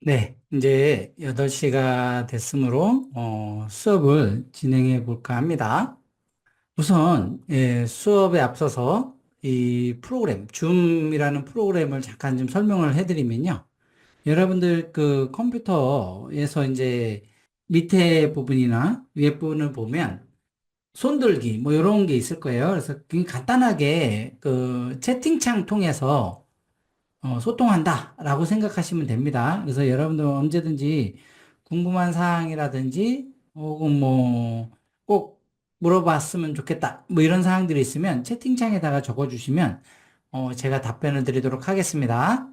네, 이제 8시가 됐으므로 수업을 진행해 볼까 합니다. 우선 수업에 앞서서 이 프로그램, 줌이라는 프로그램을 잠깐 좀 설명을 해드리면요. 여러분들 그 컴퓨터에서 이제 밑에 부분이나 위에 부분을 보면 손들기 뭐 이런 게 있을 거예요. 그래서 그게 간단하게 그 채팅창 통해서 소통한다라고 생각하시면 됩니다. 그래서 여러분들 언제든지 궁금한 사항이라든지 혹은 뭐 꼭 물어봤으면 좋겠다 뭐 이런 사항들이 있으면 채팅창에다가 적어주시면 제가 답변을 드리도록 하겠습니다.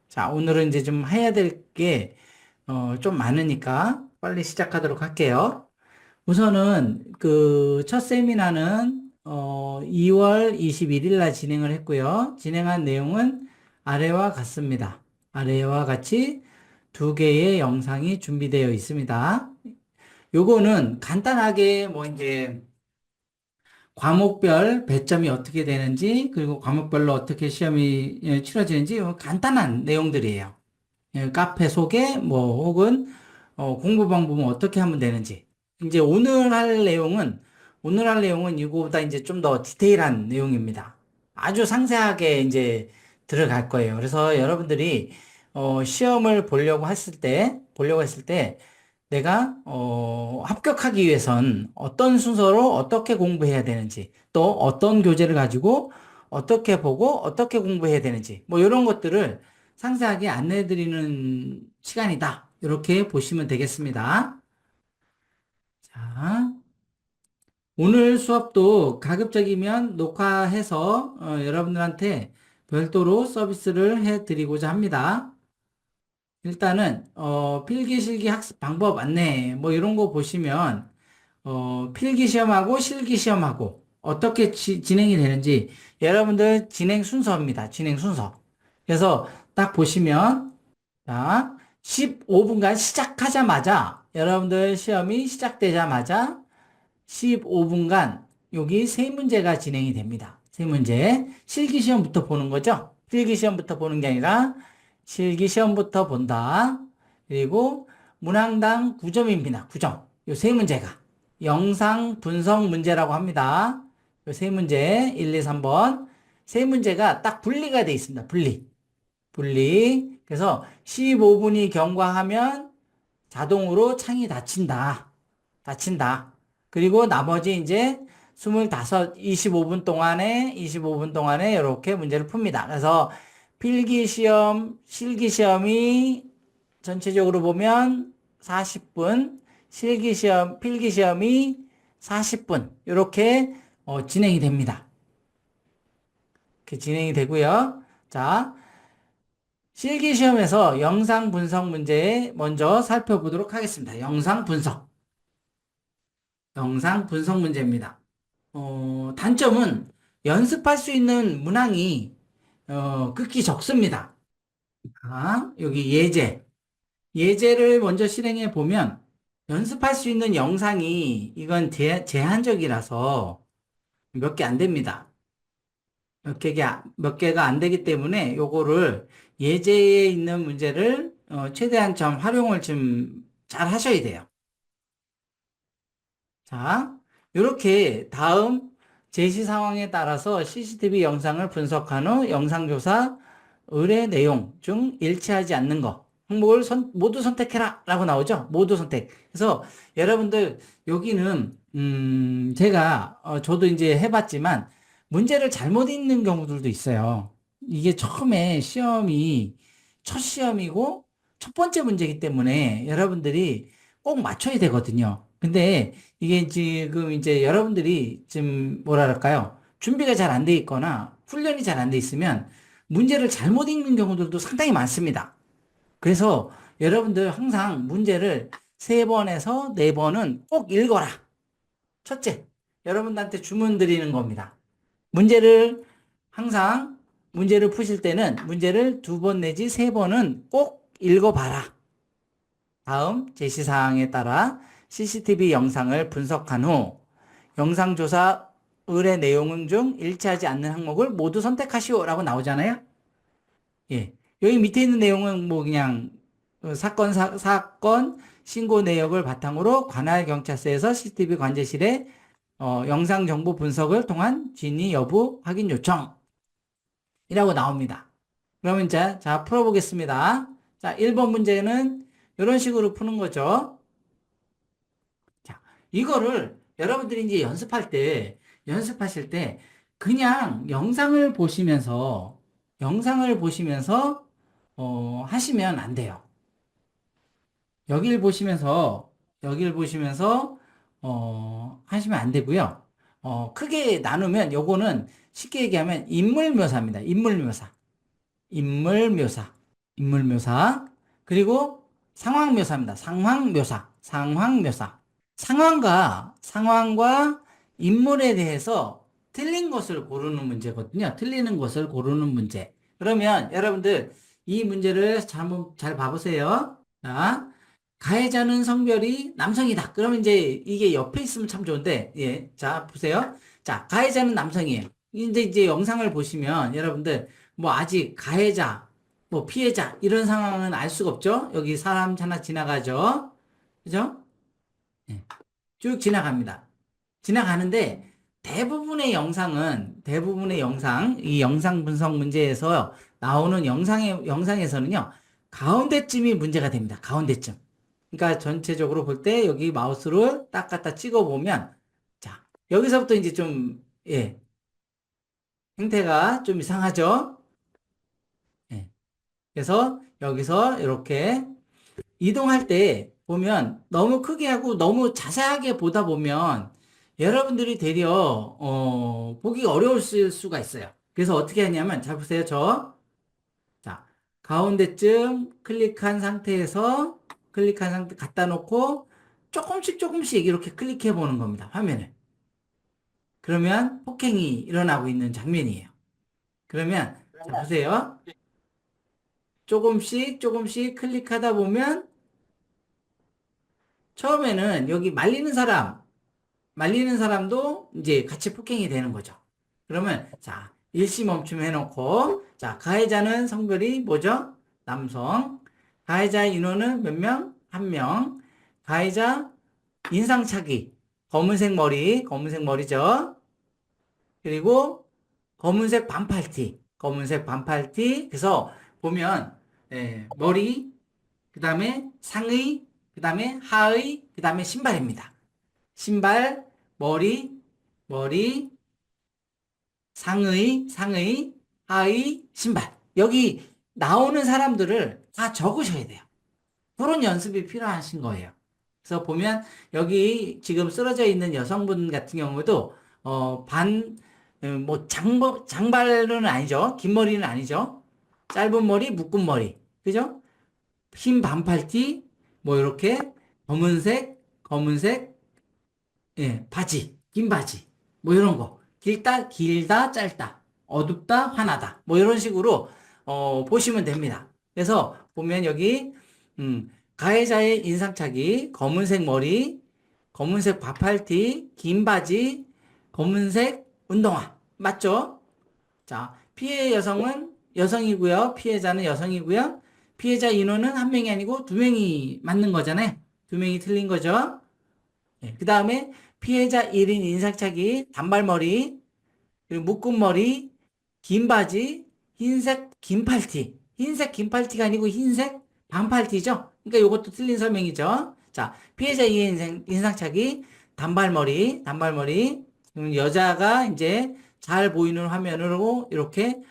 자, 오늘은 이제 좀 해야 될 게 좀 많으니까 빨리 시작하도록 할게요. 우선은 그 첫 세미나는 2월 21일 날 진행을 했고요. 진행한 내용은 아래와 같습니다. 아래와 같이 두 개의 영상이 준비되어 있습니다. 요거는 간단하게 뭐 이제 과목별 배점이 어떻게 되는지 그리고 과목별로 어떻게 시험이 치러지는지 간단한 내용들이에요. 카페 소개, 뭐, 혹은, 공부 방법은 어떻게 하면 되는지. 이제 오늘 할 내용은 이거보다 이제 좀 더 디테일한 내용입니다. 아주 상세하게 이제 들어갈 거예요. 그래서 여러분들이, 시험을 보려고 했을 때, 내가, 합격하기 위해선 어떤 순서로 어떻게 공부해야 되는지, 또 어떤 교재를 가지고 어떻게 보고 어떻게 공부해야 되는지, 뭐, 이런 것들을 상세하게 안내해 드리는 시간이다. 이렇게 보시면 되겠습니다. 자, 오늘 수업도 가급적이면 녹화해서 여러분들한테 별도로 서비스를 해 드리고자 합니다. 일단은 필기실기 학습 방법 안내 뭐 이런 거 보시면 필기 시험하고 실기 시험하고 어떻게 진행이 되는지 여러분들 진행 순서입니다. 진행 순서. 그래서 딱 보시면 자, 15분간 시작하자마자, 여러분들 시험이 시작되자마자 15분간 여기 세 문제가 진행이 됩니다. 세 문제. 실기시험부터 보는 거죠? 필기시험부터 보는 게 아니라 실기시험부터 본다. 그리고 문항당 9점입니다. 9점. 요 세 문제가. 영상 분석 문제라고 합니다. 요 세 문제, 1, 2, 3번. 세 문제가 딱 분리가 되어 있습니다. 분리. 그래서 15분이 경과하면 자동으로 창이 닫힌다. 그리고 나머지 이제 25분 동안에 이렇게 문제를 풉니다. 그래서 필기시험, 실기시험이 전체적으로 보면 40분, 필기시험이 40분, 이렇게 진행이 됩니다. 이렇게 진행이 되고요. 자, 실기시험에서 영상 분석 문제 먼저 살펴보도록 하겠습니다. 영상 분석 문제입니다. 단점은 연습할 수 있는 문항이 극히 적습니다. 아, 여기 예제를 먼저 실행해 보면 연습할 수 있는 영상이 이건 제한적이라서 몇 개 안 됩니다. 몇 개가 안 되기 때문에 요거를 예제에 있는 문제를 최대한 좀 활용을 좀 잘 하셔야 돼요. 자, 이렇게 다음 제시 상황에 따라서 CCTV 영상을 분석한 후 영상조사 의뢰 내용 중 일치하지 않는 거 항목을 모두 선택해라 라고 나오죠. 모두 선택. 그래서 여러분들 여기는 제가 저도 이제 해봤지만 문제를 잘못 읽는 경우들도 있어요. 이게 처음에 첫 시험이고 첫 번째 문제이기 때문에 여러분들이 꼭 맞춰야 되거든요. 근데 이게 지금 이제 여러분들이 좀 뭐랄까요? 준비가 잘 안 돼 있거나 훈련이 잘 안 돼 있으면 문제를 잘못 읽는 경우들도 상당히 많습니다. 그래서 여러분들 항상 문제를 세 번에서 네 번은 꼭 읽어라. 첫째, 여러분들한테 주문 드리는 겁니다. 문제를 항상 문제를 푸실 때는 문제를 두 번 내지 세 번은 꼭 읽어봐라. 다음 제시사항에 따라 CCTV 영상을 분석한 후 영상조사 의뢰 내용 중 일치하지 않는 항목을 모두 선택하시오라고 나오잖아요. 예. 여기 밑에 있는 내용은 뭐 그냥 사건 신고 내역을 바탕으로 관할 경찰서에서 CCTV 관제실에 영상 정보 분석을 통한 진위 여부 확인 요청이라고 나옵니다. 그러면 이제 자 풀어보겠습니다. 자, 1번 문제는 이런 식으로 푸는 거죠. 자, 이거를 여러분들이 이제 연습하실 때 그냥 영상을 보시면서 하시면 안 돼요. 여기를 보시면서, 여기를 보시면서, 하시면 안 되고요. 크게 나누면 요거는 쉽게 얘기하면 인물 묘사입니다. 인물 묘사. 인물 묘사. 인물 묘사. 그리고 상황 묘사입니다. 상황 묘사. 상황 묘사. 상황과 인물에 대해서 틀린 것을 고르는 문제거든요. 틀리는 것을 고르는 문제. 그러면 여러분들 이 문제를 한번 잘 봐보세요. 자, 가해자는 성별이 남성이다. 그러면 이제 이게 옆에 있으면 참 좋은데, 예. 자, 보세요. 자, 가해자는 남성이에요. 이제 영상을 보시면 여러분들 뭐 아직 가해자, 뭐 피해자 이런 상황은 알 수가 없죠. 여기 사람 하나 지나가죠. 그죠? 예. 쭉 지나갑니다. 지나가는데 대부분의 영상, 이 영상 분석 문제에서 나오는 영상에서는요, 가운데쯤이 문제가 됩니다. 가운데쯤. 그러니까 전체적으로 볼 때 여기 마우스를 딱 갖다 찍어 보면, 자, 여기서부터 이제 좀, 예, 형태가 좀 이상하죠? 예. 그래서 여기서 이렇게 이동할 때 보면 너무 크게 하고 너무 자세하게 보다 보면 여러분들이 되려 보기가 어려울 수가 있어요. 그래서 어떻게 하냐면 잘 보세요. 자, 가운데쯤 클릭한 상태 갖다 놓고 조금씩 이렇게 클릭해 보는 겁니다. 화면을. 그러면 폭행이 일어나고 있는 장면이에요. 그러면 자 보세요. 조금씩 클릭하다 보면 처음에는 여기 말리는 사람도 이제 같이 폭행이 되는 거죠. 그러면, 자, 일시 멈춤 해놓고, 자, 가해자는 성별이 뭐죠? 남성. 가해자 인원은 몇 명? 한 명. 가해자 인상착의. 검은색 머리죠. 그리고 검은색 반팔티. 그래서 보면, 머리, 그 다음에 상의, 그 다음에 하의, 그 다음에 신발입니다. 신발, 머리, 상의, 하의, 신발. 여기 나오는 사람들을 다 적으셔야 돼요. 그런 연습이 필요하신 거예요. 그래서 보면 여기 지금 쓰러져 있는 여성분 같은 경우도 장발은 아니죠. 긴 머리는 아니죠. 짧은 머리, 묶은 머리. 그죠? 흰 반팔티, 뭐 이렇게 검은색, 예, 긴 바지, 뭐 이런 거. 길다, 짧다, 어둡다, 환하다. 뭐 이런 식으로, 보시면 됩니다. 그래서 보면 여기, 가해자의 인상착의, 검은색 머리, 검은색 반팔티, 긴 바지, 검은색 운동화. 맞죠? 자, 피해 여성은 여성이고요. 피해자는 여성이고요. 피해자 인원은 한 명이 아니고 두 명이 맞는 거잖아요. 두 명이 틀린 거죠. 그 다음에 피해자 1인 인상착의, 단발머리, 그리고 묶은 머리, 긴 바지, 흰색 긴 팔티. 흰색 긴 팔티가 아니고 흰색 반팔티죠. 그러니까 이것도 틀린 설명이죠. 자, 피해자 2인 인상착의, 단발머리. 여자가 이제 잘 보이는 화면으로 이렇게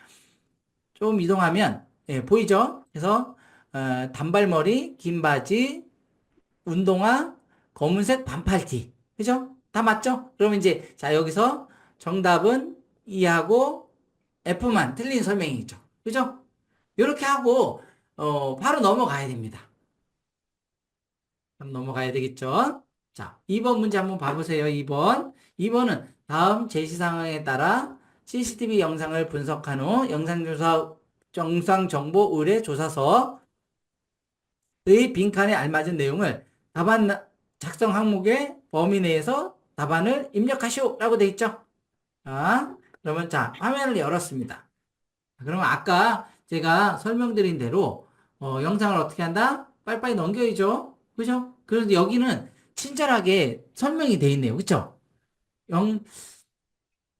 좀 이동하면, 예, 보이죠? 그래서, 단발머리, 긴 바지, 운동화, 검은색 반팔티. 그죠? 다 맞죠? 그러면 이제, 자, 여기서 정답은 E하고 F만 틀린 설명이죠. 그죠? 이렇게 하고, 바로 넘어가야 됩니다. 그럼 넘어가야 되겠죠? 자, 2번 문제 한번 봐보세요. 2번. 2번은 다음 제시 상황에 따라 CCTV 영상을 분석한 후 영상 정보 의뢰 조사서 의 빈칸에 알맞은 내용을 답안 작성 항목의 범위 내에서 답안을 입력하시오 라고 되어 있죠. 자, 그러면 자, 화면을 열었습니다. 그러면 아까 제가 설명드린 대로 영상을 어떻게 한다? 빨리빨리 넘겨야죠. 그죠? 그래서 여기는 친절하게 설명이 돼 있네요. 그쵸? 영,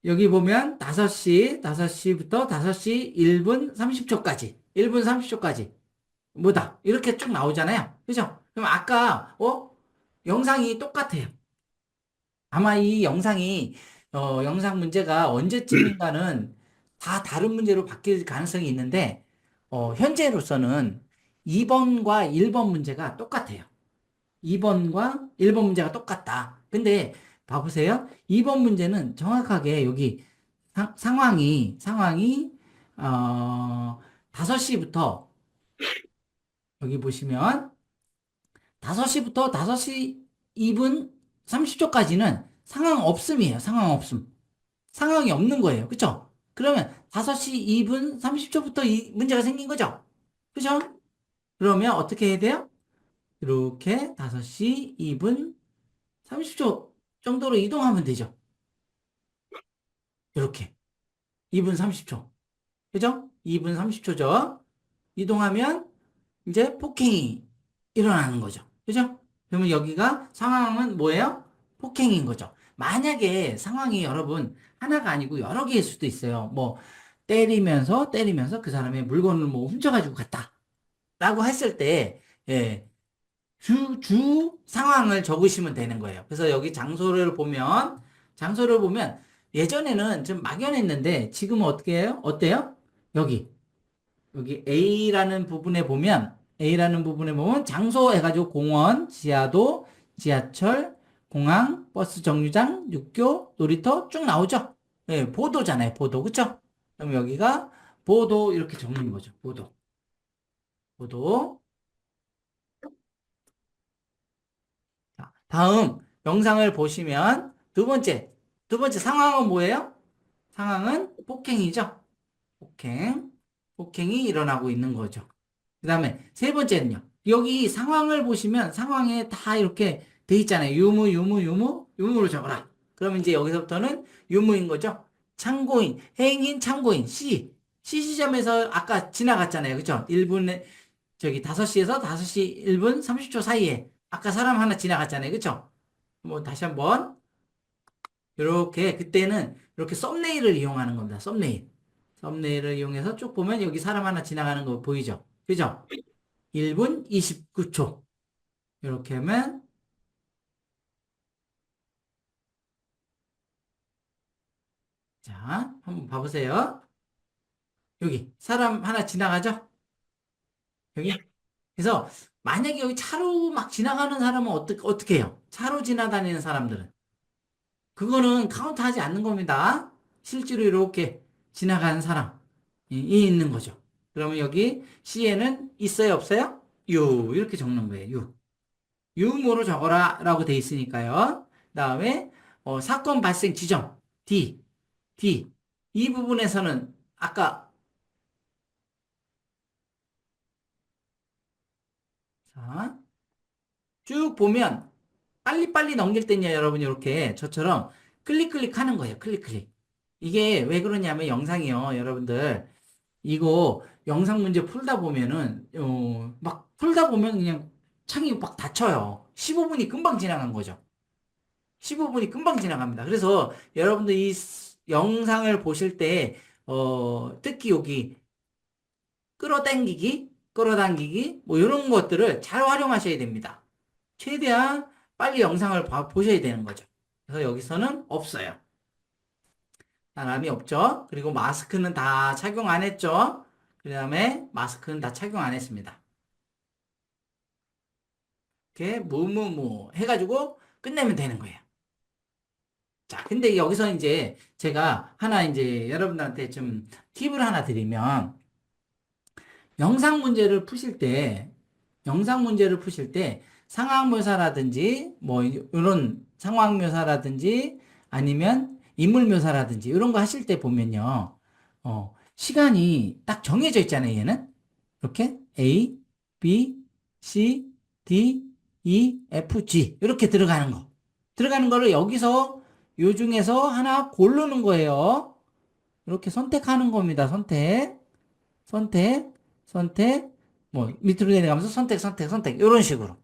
여기 보면 5시부터 5시 1분 30초까지, 1분 30초까지, 뭐다. 이렇게 쭉 나오잖아요. 그죠? 그럼 아까, 영상이 똑같아요. 아마 이 영상이, 영상 문제가 언제쯤인가는 다 다른 문제로 바뀔 가능성이 있는데, 현재로서는 2번과 1번 문제가 똑같아요. 2번과 1번 문제가 똑같다. 근데 봐보세요. 2번 문제는 정확하게 여기 상황이, 어, 5시부터, 여기 보시면, 5시부터 5시 2분 30초까지는 상황 없음이에요. 상황 없음. 상황이 없는 거예요. 그쵸? 그러면 5시 2분 30초부터 이 문제가 생긴 거죠? 그죠? 그러면 어떻게 해야 돼요? 이렇게 5시 2분 30초 정도로 이동하면 되죠. 이렇게. 2분 30초. 그죠? 2분 30초죠? 이동하면 이제 폭행이 일어나는 거죠. 그죠? 그러면 여기가 상황은 뭐예요? 폭행인 거죠. 만약에 상황이 여러분 하나가 아니고 여러 개일 수도 있어요. 뭐 때리면서 그 사람의 물건을 뭐 훔쳐가지고 갔다. 라고 했을 때, 예, 주 상황을 적으시면 되는 거예요. 그래서 여기 장소를 보면 예전에는 좀 막연했는데 지금은 어떻게 해요? 어때요? 여기. 여기 A라는 부분에 보면 장소 해가지고 공원, 지하도, 지하철, 공항, 버스 정류장, 육교, 놀이터 쭉 나오죠? 예, 보도잖아요, 보도. 그쵸? 그럼 여기가 보도 이렇게 적는 거죠. 보도. 보도. 자, 다음 영상을 보시면 두 번째 상황은 뭐예요? 상황은 폭행이죠? 폭행. 폭행이 일어나고 있는 거죠. 그 다음에 세 번째는요. 여기 상황을 보시면 상황에 다 이렇게 돼 있잖아요. 유무로 적어라. 그러면 이제 여기서부터는 유무인 거죠. 참고인, 행인, 참고인, C 지점에서 아까 지나갔잖아요. 그죠? 1분에, 저기 5시에서 5시 1분 30초 사이에 아까 사람 하나 지나갔잖아요. 그죠? 뭐 다시 한번 이렇게 그때는 이렇게 썸네일을 이용하는 겁니다. 썸네일. 썸네일을 이용해서 쭉 보면 여기 사람 하나 지나가는 거 보이죠? 그죠? 1분 29초. 이렇게 하면, 자, 한번 봐보세요. 여기, 사람 하나 지나가죠? 여기. 그래서, 만약에 여기 차로 막 지나가는 사람은 어떻게 해요? 차로 지나다니는 사람들은. 그거는 카운트 하지 않는 겁니다. 실제로 이렇게 지나가는 사람이 있는 거죠. 그러면 여기 C에는 있어요, 없어요? 이렇게 적는 거예요, 유무로 적어라 라고 돼 있으니까요. 다음에, 사건 발생 지점, D. 이 부분에서는 아까, 자, 쭉 보면 빨리빨리 넘길 때는요, 여러분, 이렇게 저처럼 클릭 하는 거예요, 클릭. 이게 왜 그러냐면 영상이요, 여러분들. 이거 영상 문제 풀다 보면은, 막 풀다 보면 그냥 창이 막 닫혀요. 15분이 금방 지나간 거죠. 15분이 금방 지나갑니다. 그래서 여러분들 이 영상을 보실 때, 특히 여기 끌어당기기, 뭐 이런 것들을 잘 활용하셔야 됩니다. 최대한 빨리 영상을 보셔야 되는 거죠. 그래서 여기서는 없어요. 사람이 없죠. 그리고 마스크는 다 착용 안 했죠. 그 다음에 마스크는 다 착용 안 했습니다. 이렇게 무무무 해가지고 끝내면 되는 거예요. 자, 근데 여기서 이제 제가 하나 이제 여러분들한테 좀 팁을 하나 드리면 영상 문제를 푸실 때, 영상 문제를 푸실 때 상황 묘사라든지 뭐 이런 상황 묘사라든지 아니면 인물 묘사라든지 이런 거 하실 때 보면요. 시간이 딱 정해져 있잖아요, 얘는. 이렇게 A, B, C, D, E, F, G 이렇게 들어가는 거. 들어가는 거를 여기서 요 중에서 하나 고르는 거예요. 이렇게 선택하는 겁니다. 선택. 선택, 선택. 뭐 밑으로 내려가면서 선택, 선택, 선택 이런 식으로.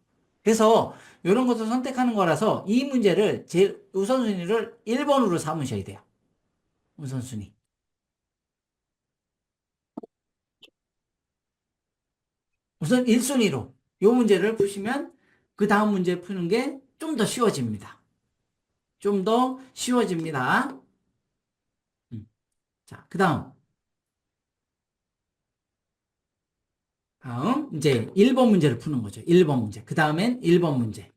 그래서 이런 것을 선택하는 거라서 이 문제를 제 우선순위를 1번으로 삼으셔야 돼요. 우선순위. 우선 1순위로 이 문제를 푸시면 그 다음 문제 푸는 게 좀 더 쉬워집니다. 좀 더 쉬워집니다. 음. 자, 그 다음 이제 1번 문제를 푸는 거죠. 1번 문제. 그 다음엔 1번 문제.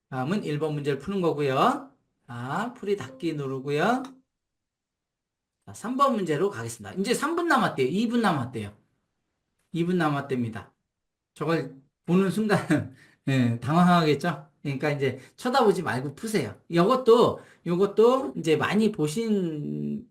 다음은 1번 문제를 푸는 거고요. 자, 풀이 닫기 누르고요. 자, 3번 문제로 가겠습니다. 이제 3분 남았대요. 2분 남았대요. 2분 남았답니다. 저걸 보는 순간 예, 당황하겠죠? 그러니까 이제 쳐다보지 말고 푸세요. 요것도 이제 많이 보신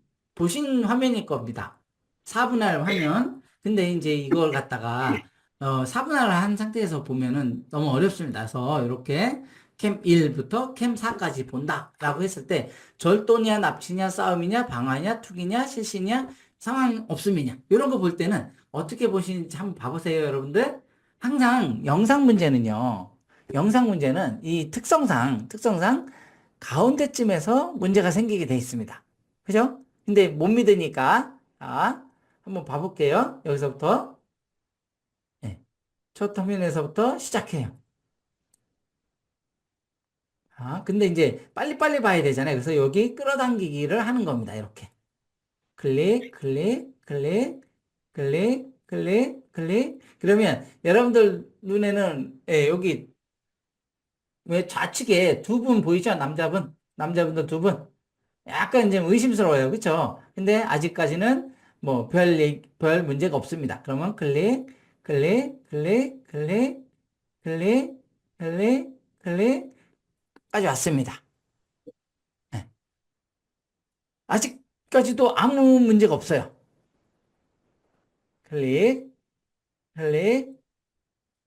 화면일 겁니다. 4분할 화면. 근데 이제 이걸 갖다가 4분할을 한 상태에서 보면은 너무 어렵습니다. 그래서 이렇게 캠 1부터 캠 4까지 본다라고 했을 때 절도냐, 납치냐, 싸움이냐, 방화냐, 투기냐, 실시냐, 상황 없음이냐 이런 거 볼 때는 어떻게 보시는지 한번 봐보세요, 여러분들. 항상 영상 문제는 이 특성상 가운데쯤에서 문제가 생기게 돼 있습니다. 그죠? 근데 못 믿으니까, 자, 한번 봐볼게요. 여기서부터. 네, 첫 화면에서부터 시작해요. 아, 근데 이제 빨리빨리 봐야 되잖아요. 그래서 여기 끌어당기기를 하는 겁니다. 이렇게. 클릭, 클릭, 클릭, 클릭, 클릭, 클릭. 그러면 여러분들 눈에는, 예, 여기 왜 좌측에 두 분 보이죠? 남자분들 두 분. 약간 이제 의심스러워요. 그쵸? 근데 아직까지는 뭐 별 문제가 없습니다. 그러면 클릭, 클릭, 클릭, 클릭, 클릭, 클릭, 클릭까지 왔습니다. 네. 아직까지도 아무 문제가 없어요. 클릭, 클릭.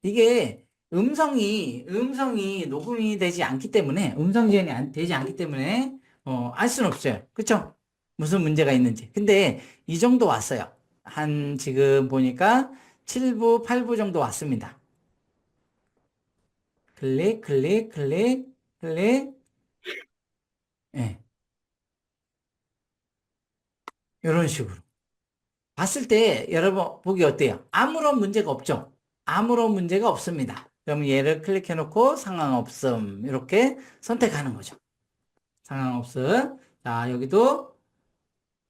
이게 음성이 녹음이 되지 않기 때문에, 음성 지원이 되지 않기 때문에, 알 수는 없어요. 그쵸? 무슨 문제가 있는지. 근데 이 정도 왔어요. 지금 보니까 7부, 8부 정도 왔습니다. 클릭, 클릭, 클릭, 클릭. 예, 이런 식으로. 봤을 때 여러분 보기 어때요? 아무런 문제가 없죠? 아무런 문제가 없습니다. 그럼 얘를 클릭해 놓고 상황 없음. 이렇게 선택하는 거죠. 상황 없음. 자, 여기도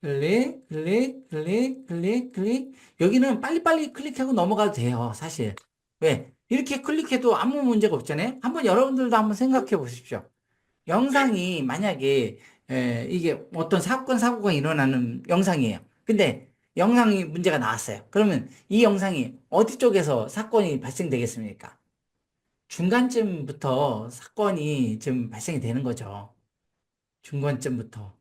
클릭, 클릭, 클릭, 클릭, 클릭. 여기는 빨리빨리 클릭하고 넘어가도 돼요, 사실. 왜? 이렇게 클릭해도 아무 문제가 없잖아요? 한번 여러분들도 한번 생각해 보십시오. 영상이 만약에, 이게 어떤 사고가 일어나는 영상이에요. 근데 영상이 문제가 나왔어요. 그러면 이 영상이 어디 쪽에서 사건이 발생되겠습니까? 중간쯤부터 사건이 지금 발생이 되는 거죠. 중간쯤부터.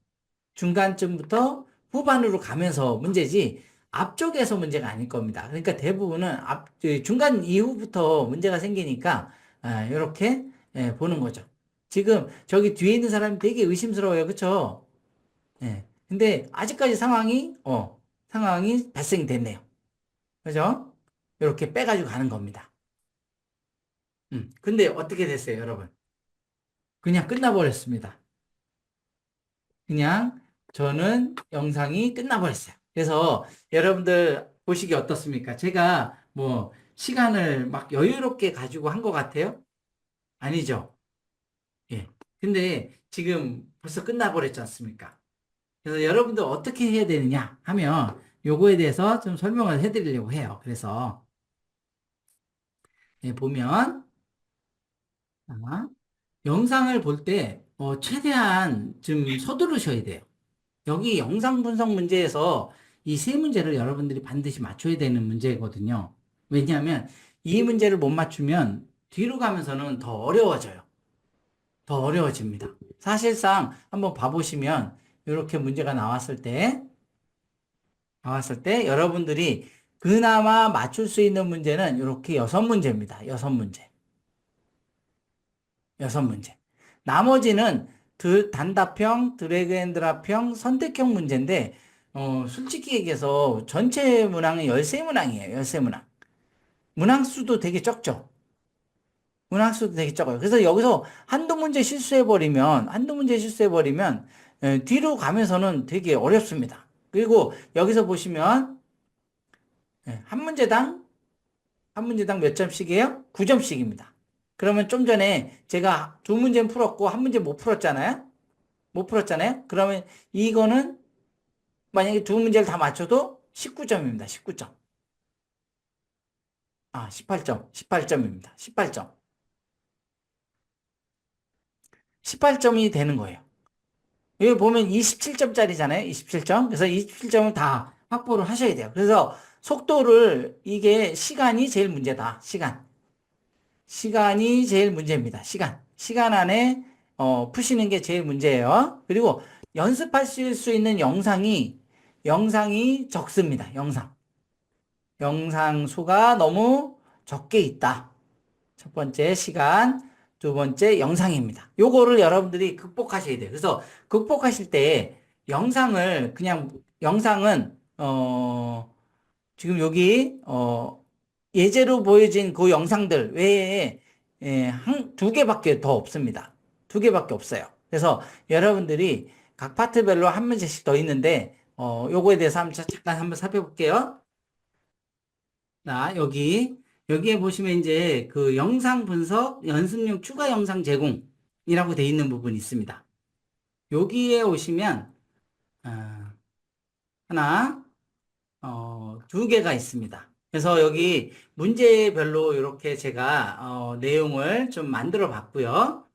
중간쯤부터 후반으로 가면서 문제지 앞쪽에서 문제가 아닐 겁니다. 그러니까 대부분은 중간 이후부터 문제가 생기니까 이렇게 보는 거죠. 지금 저기 뒤에 있는 사람이 되게 의심스러워요. 그쵸? 예. 근데 아직까지 상황이 발생이 됐네요. 그죠? 이렇게 빼가지고 가는 겁니다. 근데 어떻게 됐어요, 여러분? 그냥 끝나버렸습니다. 그냥 저는 영상이 끝나버렸어요. 그래서 여러분들 보시기 어떻습니까? 제가 뭐 시간을 막 여유롭게 가지고 한 것 같아요? 아니죠. 예. 근데 지금 벌써 끝나버렸지 않습니까? 그래서 여러분들 어떻게 해야 되느냐 하면 요거에 대해서 좀 설명을 해드리려고 해요. 그래서 보면 자, 영상을 볼 때 최대한 좀 서두르셔야 돼요. 여기 영상 분석 문제에서 이 세 문제를 여러분들이 반드시 맞춰야 되는 문제거든요. 왜냐하면 이 문제를 못 맞추면 뒤로 가면서는 더 어려워져요. 더 어려워집니다. 사실상 한번 봐보시면 이렇게 문제가 나왔을 때 여러분들이 그나마 맞출 수 있는 문제는 이렇게 6문제입니다. 6문제. 6문제. 나머지는 단답형, 드래그 앤 드랍형, 선택형 문제인데, 솔직히 얘기해서 전체 문항은 13문항이에요. 13문항. 문항 수도 되게 적죠. 문항 수도 되게 적어요. 그래서 여기서 한두 문제 실수해버리면, 뒤로 가면서는 되게 어렵습니다. 그리고 여기서 보시면, 한 문제당 한 문제당 몇 점씩이에요? 9점씩입니다. 그러면 좀 전에 제가 두 문제는 풀었고 한 문제 못 풀었잖아요? 못 풀었잖아요? 그러면 이거는 만약에 두 문제를 다 맞춰도 19점입니다. 19점. 18점. 18점입니다. 18점. 18점이 되는 거예요. 여기 보면 27점짜리잖아요. 27점. 그래서 27점을 다 확보를 하셔야 돼요. 그래서 속도를 이게 시간이 제일 문제다. 시간이 제일 문제입니다. 시간 안에 푸시는 게 제일 문제예요. 그리고 연습하실 수 있는 영상이 적습니다. 영상 수가 너무 적게 있다. 첫 번째 시간, 두 번째 영상입니다. 요거를 여러분들이 극복하셔야 돼요. 그래서 극복하실 때 영상은 지금 여기 예제로 보여진 그 영상들 외에 두 개밖에 더 없습니다. 두 개밖에 없어요. 그래서 여러분들이 각 파트별로 한 문제씩 더 있는데 요거에 대해서 잠깐 한번 살펴볼게요. 자, 여기에 보시면 이제 그 영상 분석 연습용 추가 영상 제공이라고 돼 있는 부분이 있습니다. 여기에 오시면 아, 하나 두 개가 있습니다. 그래서 여기 문제별로 이렇게 제가 내용을 좀 만들어 봤고요.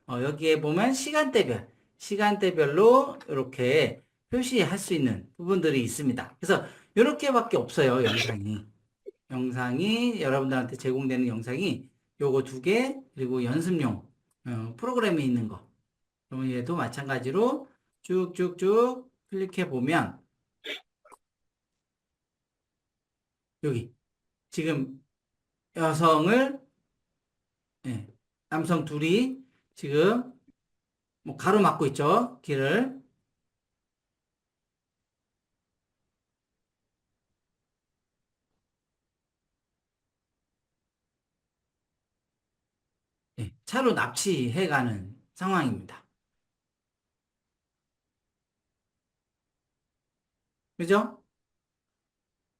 여기에 보면 시간대별로 이렇게 표시할 수 있는 부분들이 있습니다. 그래서 이렇게밖에 없어요, 영상이 여러분들한테 제공되는 영상이 요거 두 개, 그리고 연습용 프로그램에 있는 거. 그러면 얘도 마찬가지로 쭉쭉쭉 클릭해 보면 여기 지금 여성을 예, 남성 둘이 지금 뭐 가로막고 있죠. 길을. 차로 납치해가는 상황입니다. 그죠?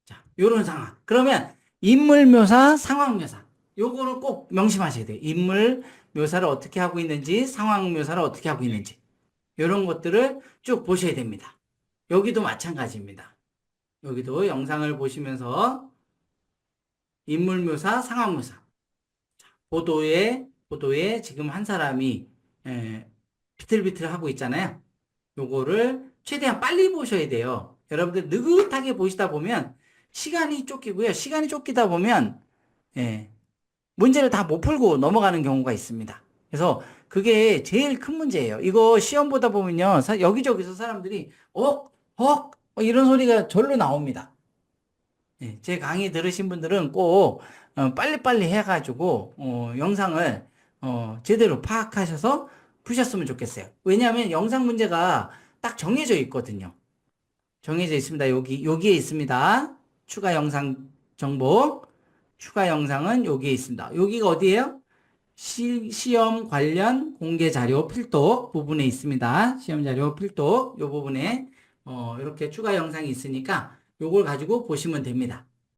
자, 요런 상황. 그러면 인물 묘사, 상황 묘사. 요거를 꼭 명심하셔야 돼요. 인물 묘사를 어떻게 하고 있는지, 상황 묘사를 어떻게 하고 있는지. 요런 것들을 쭉 보셔야 됩니다. 여기도 마찬가지입니다. 여기도 영상을 보시면서 인물 묘사, 상황 묘사. 보도에 지금 한 사람이 비틀비틀 하고 있잖아요. 요거를 최대한 빨리 보셔야 돼요. 여러분들 느긋하게 보시다 보면 시간이 쫓기고요. 시간이 쫓기다 보면 예, 문제를 다 못 풀고 넘어가는 경우가 있습니다. 그래서 그게 제일 큰 문제예요. 이거 시험 보다 보면요. 여기저기서 사람들이 이런 소리가 절로 나옵니다. 제 강의 들으신 분들은 꼭 빨리빨리 해가지고 영상을 제대로 파악하셔서 푸셨으면 좋겠어요. 왜냐하면 영상 문제가 딱 정해져 있거든요. 정해져 있습니다. 여기에 있습니다. 추가 영상 정보. 추가 영상은 여기에 있습니다. 여기가 어디예요? 시험 관련 공개 자료 필독 부분에 있습니다. 시험 자료 필독 이 부분에 이렇게 추가 영상이 있으니까 요걸 가지고 보시면 됩니다.